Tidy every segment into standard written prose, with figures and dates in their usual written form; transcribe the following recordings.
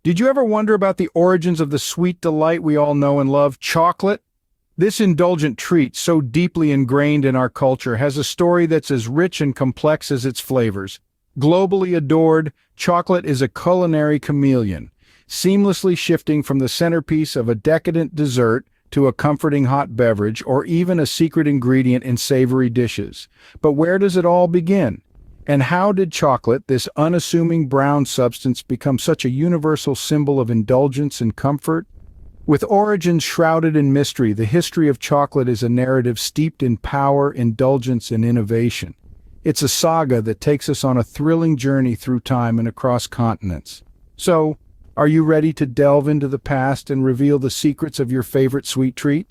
Did you ever wonder about the origins of the sweet delight we all know and love, chocolate? This indulgent treat, so deeply ingrained in our culture, has a story that's as rich and complex as its flavors. Globally adored, chocolate is a culinary chameleon, seamlessly shifting from the centerpiece of a decadent dessert to a comforting hot beverage or even a secret ingredient in savory dishes. But where does it all begin? And how did chocolate, this unassuming brown substance, become such a universal symbol of indulgence and comfort? With origins shrouded in mystery, the history of chocolate is a narrative steeped in power, indulgence, and innovation. It's a saga that takes us on a thrilling journey through time and across continents. So, are you ready to delve into the past and reveal the secrets of your favorite sweet treat?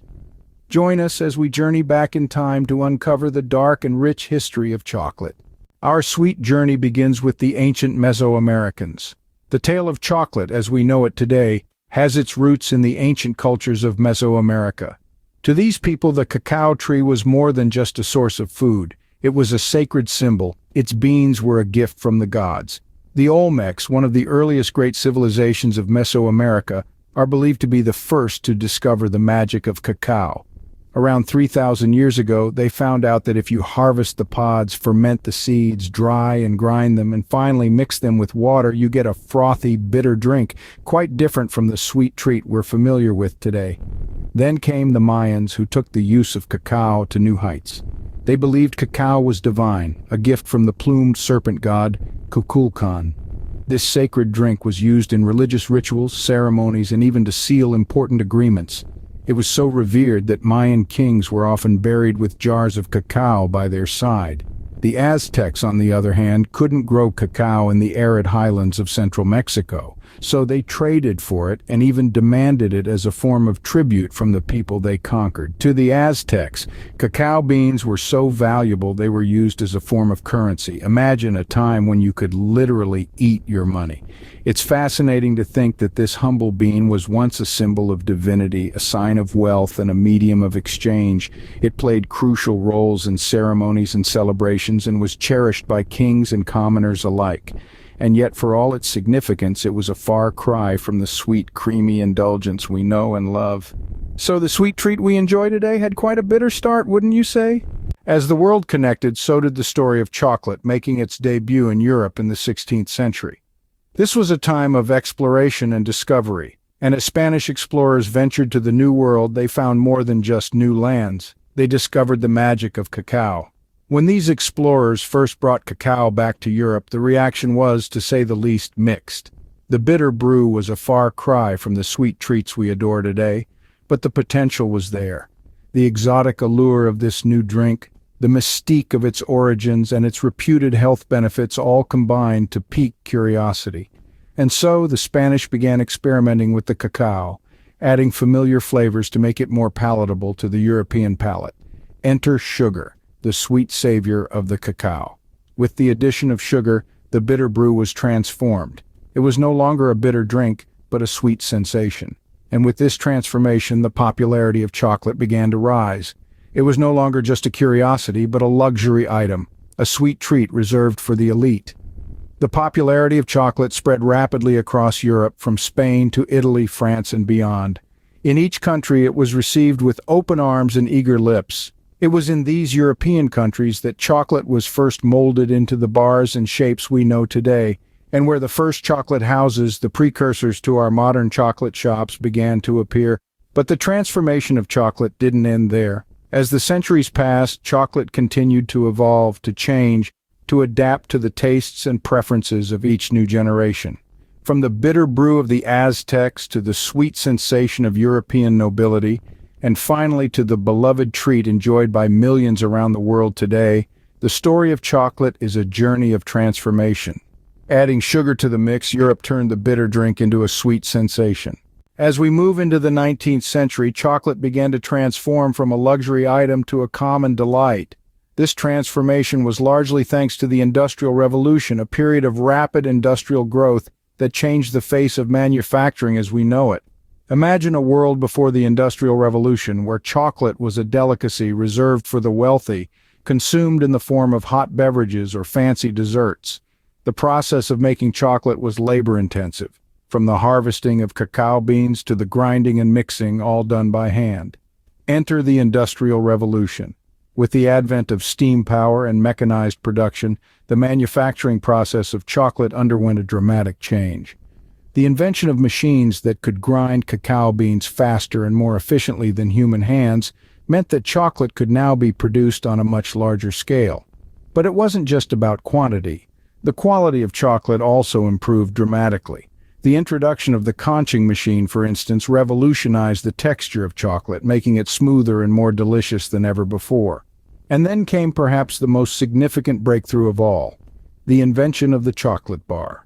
Join us as we journey back in time to uncover the dark and rich history of chocolate. Our sweet journey begins with the ancient Mesoamericans. The tale of chocolate, as we know it today, has its roots in the ancient cultures of Mesoamerica. To these people, the cacao tree was more than just a source of food. It was a sacred symbol. Its beans were a gift from the gods. The Olmecs, one of the earliest great civilizations of Mesoamerica, are believed to be the first to discover the magic of cacao. Around 3,000 years ago, they found out that if you harvest the pods, ferment the seeds, dry and grind them, and finally mix them with water, you get a frothy, bitter drink, quite different from the sweet treat we're familiar with today. Then came the Mayans, who took the use of cacao to new heights. They believed cacao was divine, a gift from the plumed serpent god, Kukulkan. This sacred drink was used in religious rituals, ceremonies, and even to seal important agreements. It was so revered that Mayan kings were often buried with jars of cacao by their side. The Aztecs, on the other hand, couldn't grow cacao in the arid highlands of central Mexico, so they traded for it and even demanded it as a form of tribute from the people they conquered. To the Aztecs, cacao beans were so valuable they were used as a form of currency. Imagine a time when you could literally eat your money. It's fascinating to think that this humble bean was once a symbol of divinity, a sign of wealth, and a medium of exchange. It played crucial roles in ceremonies and celebrations and was cherished by kings and commoners alike. And yet, for all its significance, it was a far cry from the sweet, creamy indulgence we know and love. So the sweet treat we enjoy today had quite a bitter start, wouldn't you say? As the world connected, so did the story of chocolate, making its debut in Europe in the 16th century. This was a time of exploration and discovery, and as Spanish explorers ventured to the New World, they found more than just new lands. They discovered the magic of cacao. When these explorers first brought cacao back to Europe, the reaction was, to say the least, mixed. The bitter brew was a far cry from the sweet treats we adore today, but the potential was there. The exotic allure of this new drink, the mystique of its origins, and its reputed health benefits all combined to pique curiosity. And so the Spanish began experimenting with the cacao, adding familiar flavors to make it more palatable to the European palate. Enter sugar, the sweet savior of the cacao. With the addition of sugar, the bitter brew was transformed. It was no longer a bitter drink, but a sweet sensation. And with this transformation, the popularity of chocolate began to rise. It was no longer just a curiosity, but a luxury item, a sweet treat reserved for the elite. The popularity of chocolate spread rapidly across Europe, from Spain to Italy, France, and beyond. In each country, it was received with open arms and eager lips. It was in these European countries that chocolate was first molded into the bars and shapes we know today, and where the first chocolate houses, the precursors to our modern chocolate shops, began to appear. But the transformation of chocolate didn't end there. As the centuries passed, chocolate continued to evolve, to change, to adapt to the tastes and preferences of each new generation. From the bitter brew of the Aztecs to the sweet sensation of European nobility, and finally to the beloved treat enjoyed by millions around the world today, the story of chocolate is a journey of transformation. Adding sugar to the mix, Europe turned the bitter drink into a sweet sensation. As we move into the 19th century, chocolate began to transform from a luxury item to a common delight. This transformation was largely thanks to the Industrial Revolution, a period of rapid industrial growth that changed the face of manufacturing as we know it. Imagine a world before the Industrial Revolution where chocolate was a delicacy reserved for the wealthy, consumed in the form of hot beverages or fancy desserts. The process of making chocolate was labor-intensive. from the harvesting of cacao beans to the grinding and mixing, all done by hand. Enter the Industrial Revolution. With the advent of steam power and mechanized production, the manufacturing process of chocolate underwent a dramatic change. The invention of machines that could grind cacao beans faster and more efficiently than human hands meant that chocolate could now be produced on a much larger scale. But it wasn't just about quantity. The quality of chocolate also improved dramatically. The introduction of the conching machine, for instance, revolutionized the texture of chocolate, making it smoother and more delicious than ever before. And then came perhaps the most significant breakthrough of all, the invention of the chocolate bar.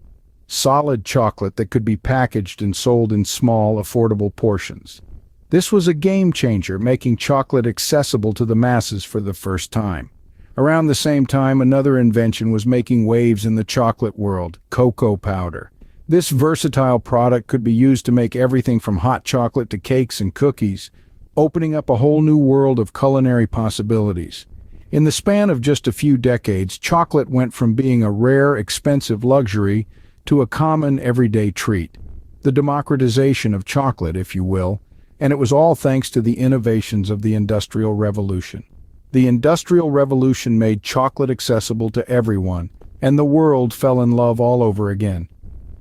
Solid chocolate that could be packaged and sold in small, affordable portions. This was a game changer, making chocolate accessible to the masses for the first time. Around the same time, another invention was making waves in the chocolate world: cocoa powder. This versatile product could be used to make everything from hot chocolate to cakes and cookies, opening up a whole new world of culinary possibilities. In the span of just a few decades, chocolate went from being a rare, expensive luxury to a common, everyday treat. The democratization of chocolate, if you will, and it was all thanks to the innovations of the Industrial Revolution. The Industrial Revolution made chocolate accessible to everyone, and the world fell in love all over again.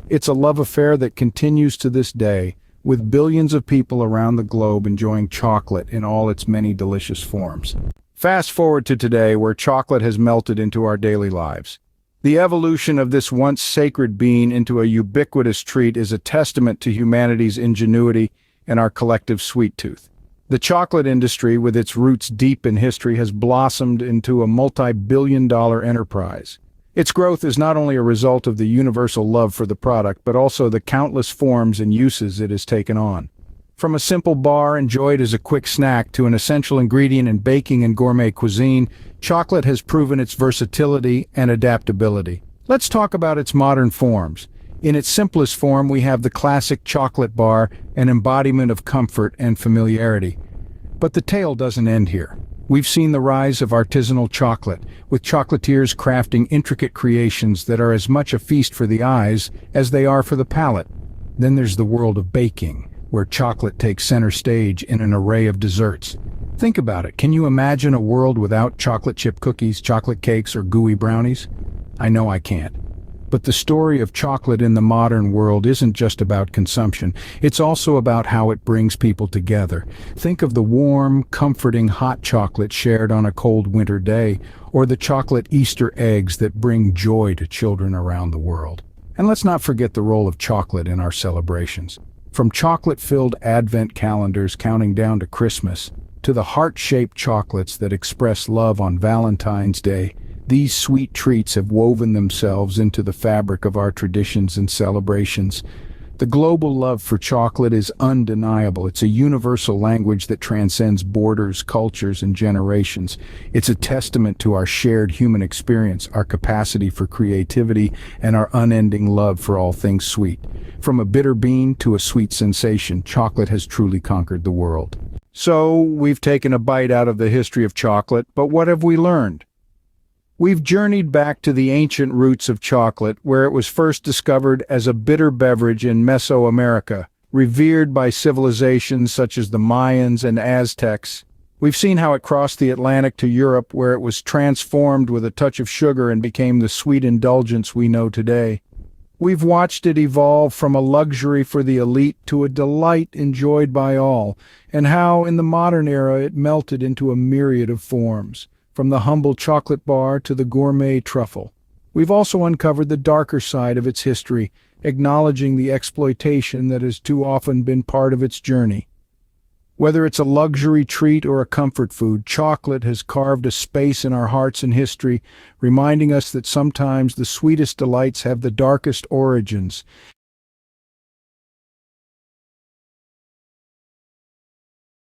It's a love affair that continues to this day, with billions of people around the globe enjoying chocolate in all its many delicious forms. Fast forward to today, where chocolate has melted into our daily lives. The evolution of this once sacred bean into a ubiquitous treat is a testament to humanity's ingenuity and our collective sweet tooth. The chocolate industry, with its roots deep in history, has blossomed into a multi-billion-dollar enterprise. Its growth is not only a result of the universal love for the product, but also the countless forms and uses it has taken on. From a simple bar enjoyed as a quick snack to an essential ingredient in baking and gourmet cuisine, chocolate has proven its versatility and adaptability. Let's talk about its modern forms. In its simplest form, we have the classic chocolate bar, an embodiment of comfort and familiarity. But the tale doesn't end here. We've seen the rise of artisanal chocolate, with chocolatiers crafting intricate creations that are as much a feast for the eyes as they are for the palate. Then there's the world of baking, where chocolate takes center stage in an array of desserts. Think about it. Can you imagine a world without chocolate chip cookies, chocolate cakes, or gooey brownies? I know I can't. But the story of chocolate in the modern world isn't just about consumption. It's also about how it brings people together. Think of the warm, comforting hot chocolate shared on a cold winter day, or the chocolate Easter eggs that bring joy to children around the world. And let's not forget the role of chocolate in our celebrations. From chocolate-filled advent calendars counting down to Christmas, to the heart-shaped chocolates that express love on Valentine's Day, these sweet treats have woven themselves into the fabric of our traditions and celebrations. The global love for chocolate is undeniable. It's a universal language that transcends borders, cultures, and generations. It's a testament to our shared human experience, our capacity for creativity, and our unending love for all things sweet. From a bitter bean to a sweet sensation, chocolate has truly conquered the world. So, we've taken a bite out of the history of chocolate, but what have we learned? We've journeyed back to the ancient roots of chocolate, where it was first discovered as a bitter beverage in Mesoamerica, revered by civilizations such as the Mayans and Aztecs. We've seen how it crossed the Atlantic to Europe, where it was transformed with a touch of sugar and became the sweet indulgence we know today. We've watched it evolve from a luxury for the elite to a delight enjoyed by all, and how, in the modern era, it melted into a myriad of forms, from the humble chocolate bar to the gourmet truffle. We've also uncovered the darker side of its history, acknowledging the exploitation that has too often been part of its journey. Whether it's a luxury treat or a comfort food, chocolate has carved a space in our hearts and history, reminding us that sometimes the sweetest delights have the darkest origins,